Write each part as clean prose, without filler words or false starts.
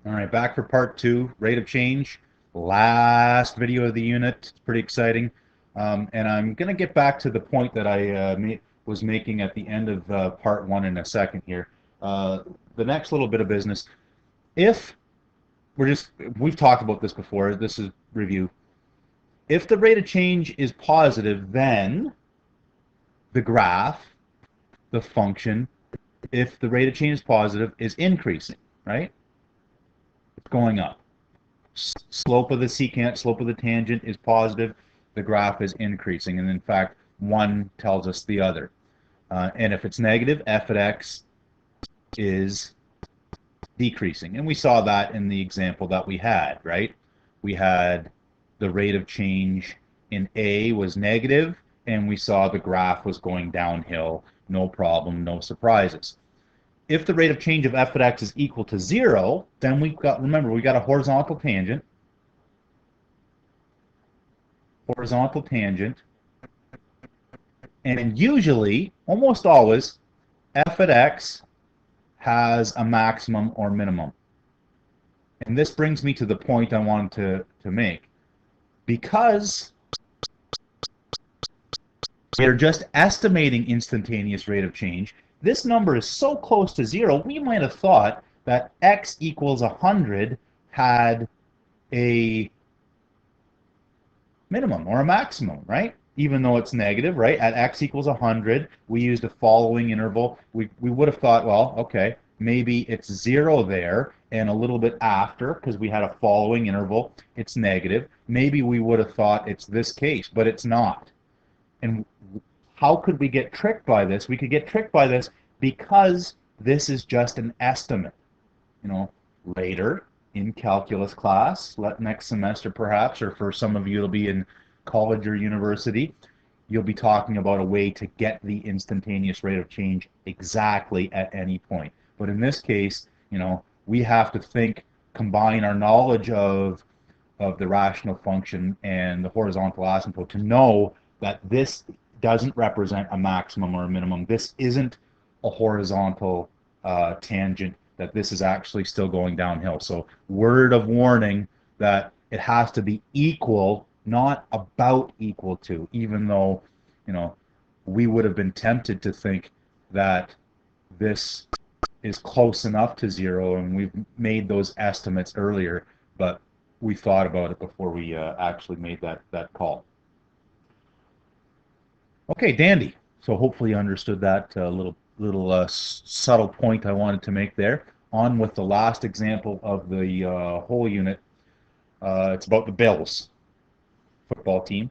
All right, back for part two, rate of change. Last video of the unit. It's pretty exciting. And I'm going to get back to the point that I was making at the end of part one in a second here. The next little bit of business. If we've talked about this before, this is review. If the rate of change is positive, then the graph, the function, if the rate of change is positive, is increasing, right? It's going up. Slope of the secant, slope of the tangent is positive, the graph is increasing. And in fact, one tells us the other. And if it's negative, f at x is decreasing. And we saw that in the example that we had, right? We had the rate of change in A was negative, and we saw the graph was going downhill. No problem, no surprises. If the rate of change of f at x is equal to 0, then we've got, remember, we got a horizontal tangent. And usually, almost always, f at x has a maximum or minimum. And this brings me to the point I wanted to make. Because we're just estimating instantaneous rate of change, this number is so close to 0, we might have thought that x equals 100 had a minimum or a maximum, right? Even though it's negative, right? At x equals 100, we used a following interval. We would have thought, well, okay, maybe it's 0 there, and a little bit after, because we had a following interval, it's negative. Maybe we would have thought it's this case, but it's not. And how could we get tricked by this? We could get tricked by this because this is just an estimate. You know, later in calculus class, next semester perhaps, or for some of you it'll be in college or university, you'll be talking about a way to get the instantaneous rate of change exactly at any point. But in this case, you know, we have to combine our knowledge of the rational function and the horizontal asymptote to know that this doesn't represent a maximum or a minimum. This isn't a horizontal tangent, that this is actually still going downhill. So word of warning that it has to be equal, not about equal to, even though, you know, we would have been tempted to think that this is close enough to 0, and we've made those estimates earlier, but we thought about it before we actually made that call. Okay, dandy. So hopefully you understood that little subtle point I wanted to make there. On with the last example of the whole unit. It's about the Bills football team.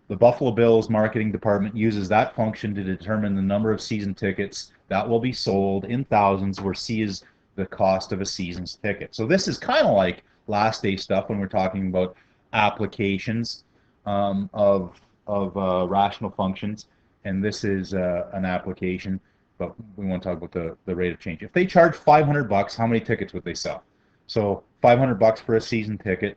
The Buffalo Bills marketing department uses that function to determine the number of season tickets that will be sold in thousands, where C is the cost of a season's ticket. So this is kind of like last day stuff when we're talking about applications of rational functions, and this is an application, but we want to talk about the rate of change. If they charge $500, how many tickets would they sell? So $500 for a season ticket.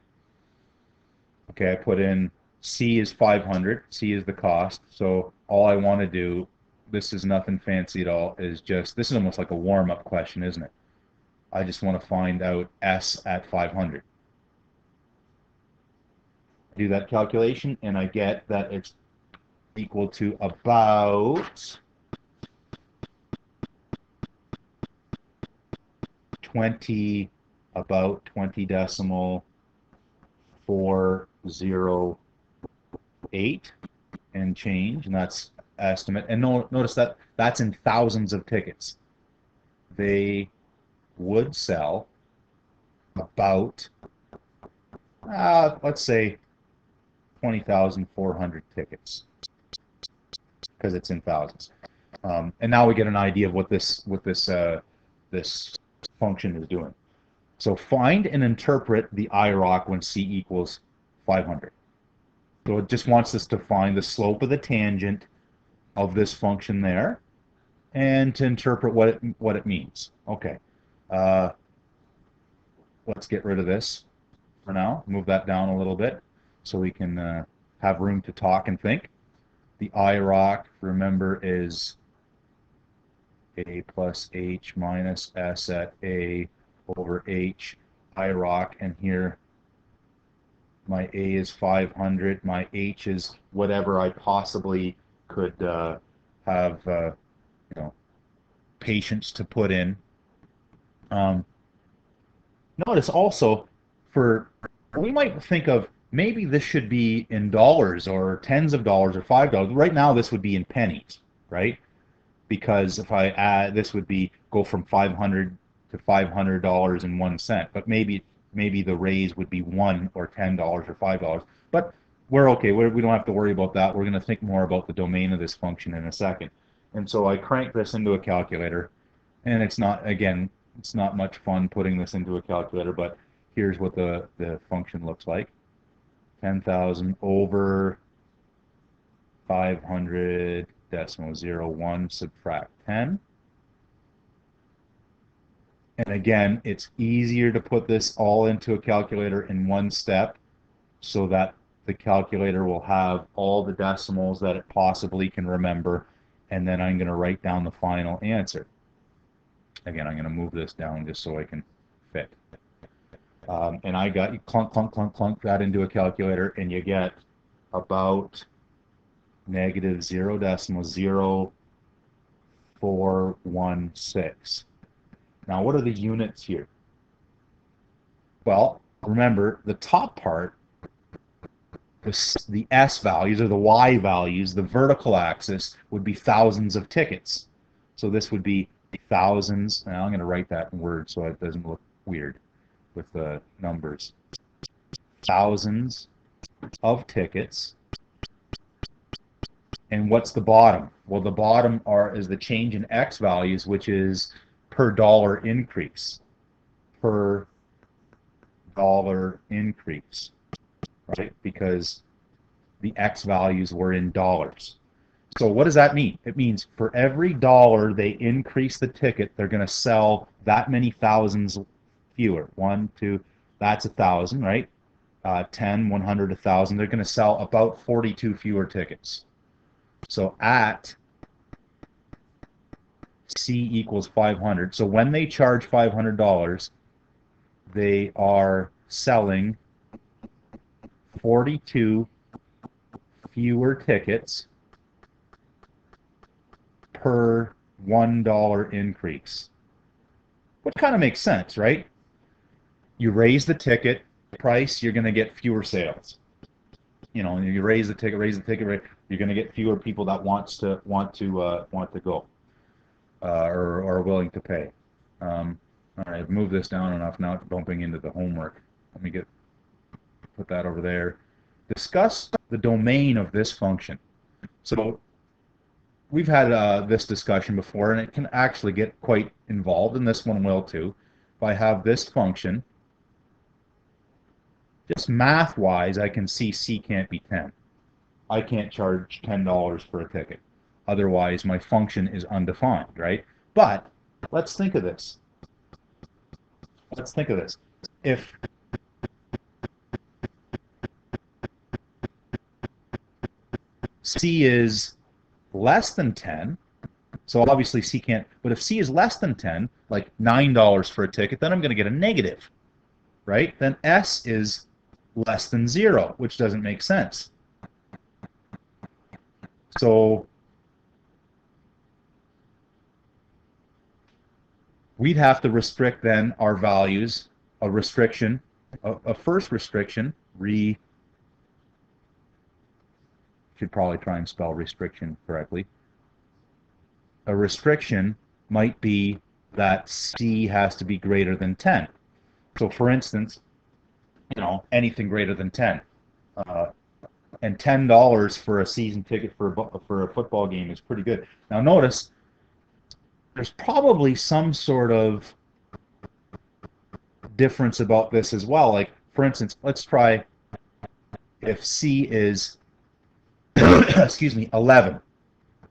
Okay, I put in C is 500. C is the cost. So all I want to do, this is nothing fancy at all, is just, this is almost like a warm-up question, isn't it? I just want to find out S at 500. Do that calculation, and I get that it's equal to about 20 decimal 408 and change, and that's estimate. And notice that that's in thousands of tickets. They would sell about, let's say, 20,400 tickets, because it's in thousands. And now we get an idea of what this function is doing. So find and interpret the ROC when C equals 500. So it just wants us to find the slope of the tangent of this function there, and to interpret what it means. Okay. Let's get rid of this for now. Move that down a little bit so we can have room to talk and think. The ROC, remember, is A plus H minus S at A over H ROC, and here my A is 500, my H is whatever I possibly could have patience to put in. Notice also, we might think of maybe this should be in dollars or tens of dollars or $5. Right now this would be in pennies, right? Because if I add, this would be go from 500 to $500 and 1 cent, but maybe the raise would be $1 or $10 or $5. But we're okay. We don't have to worry about that. We're going to think more about the domain of this function in a second. And so I crank this into a calculator, and it's not much fun putting this into a calculator, but here's what the function looks like. 10,000 over 500 decimal 01 subtract 10. And again, it's easier to put this all into a calculator in one step so that the calculator will have all the decimals that it possibly can remember, and then I'm going to write down the final answer. Again, I'm going to move this down just so I can fit. And I got, you clunk, clunk, clunk, clunk that into a calculator, and you get about negative 0.0416. Now, what are the units here? Well, remember, the top part, the S values or the Y values, the vertical axis would be thousands of tickets. So this would be thousands. Now I'm going to write that in words so it doesn't look weird with the numbers. Thousands of tickets. And what's the bottom? Well, the bottom is the change in X values, which is per dollar increase. Per dollar increase, right? Because the X values were in dollars. So what does that mean? It means for every dollar they increase the ticket, they're going to sell that many thousands fewer. 1, 2, that's 1,000, right? 10, 100, 1,000. They're going to sell about 42 fewer tickets. So at C equals 500. So when they charge $500, they are selling 42 fewer tickets per $1 increase. Which kind of makes sense, right? You raise the ticket price, you're going to get fewer sales. You know, you raise the ticket, you're going to get fewer people that want to go or are willing to pay. All right, I've moved this down enough. Now it's bumping into the homework. Let me put that over there. Discuss the domain of this function. So we've had this discussion before, and it can actually get quite involved, and this one will too. If I have this function, just math-wise, I can see C can't be 10. I can't charge $10 for a ticket. Otherwise, my function is undefined, right? But let's think of this. Let's think of this. If C is less than 10, so obviously C can't, but if C is less than 10, like $9 for a ticket, then I'm going to get a negative, right? Then S is less than 0, which doesn't make sense. So we'd have to restrict then our values, a restriction, a first restriction, should probably try and spell restriction correctly. A restriction might be that C has to be greater than 10. So for instance, you know, anything greater than 10. And $10 for a season ticket for a football game is pretty good. Now notice, there's probably some sort of difference about this as well. Like, for instance, let's try if C is, excuse me, 11.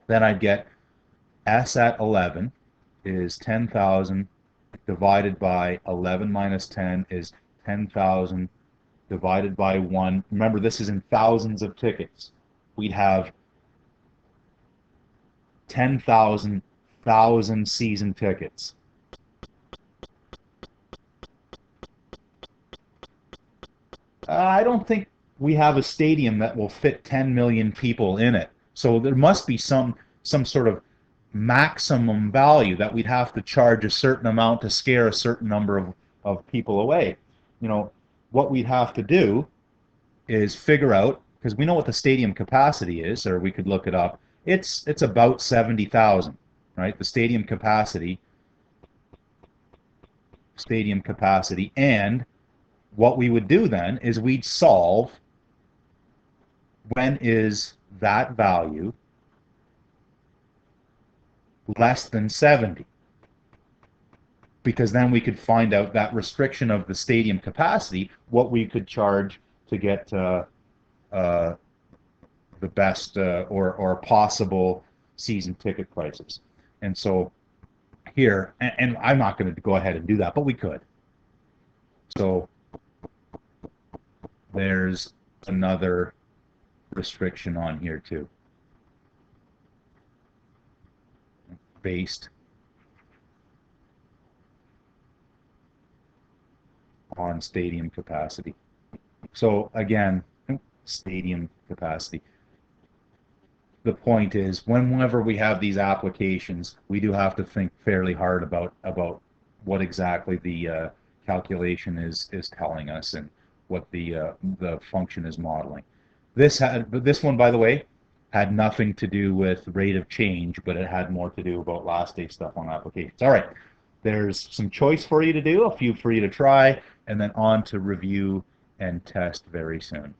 Then I'd get S at 11 is 10,000 divided by 11 minus 10 is 10,000 divided by 1. Remember, this is in thousands of tickets. We'd have 10,000 season tickets. I don't think we have a stadium that will fit 10 million people in it. So there must be some sort of maximum value that we'd have to charge a certain amount to scare a certain number of people away. You know, what we'd have to do is figure out, because we know what the stadium capacity is, or we could look it up. It's about 70,000, right? The stadium capacity, and what we would do then is we'd solve when is that value less than 70, because then we could find out that restriction of the stadium capacity, what we could charge to get the best or possible season ticket prices. And so here, and I'm not going to go ahead and do that, but we could. So there's another restriction on here too, based on stadium capacity. So again, stadium capacity. The point is, whenever we have these applications, we do have to think fairly hard about what exactly the calculation is telling us and what the function is modeling. This one, by the way, had nothing to do with rate of change, but it had more to do about last day stuff on applications. All right, there's some choice for you to do, a few for you to try, and then on to review and test very soon.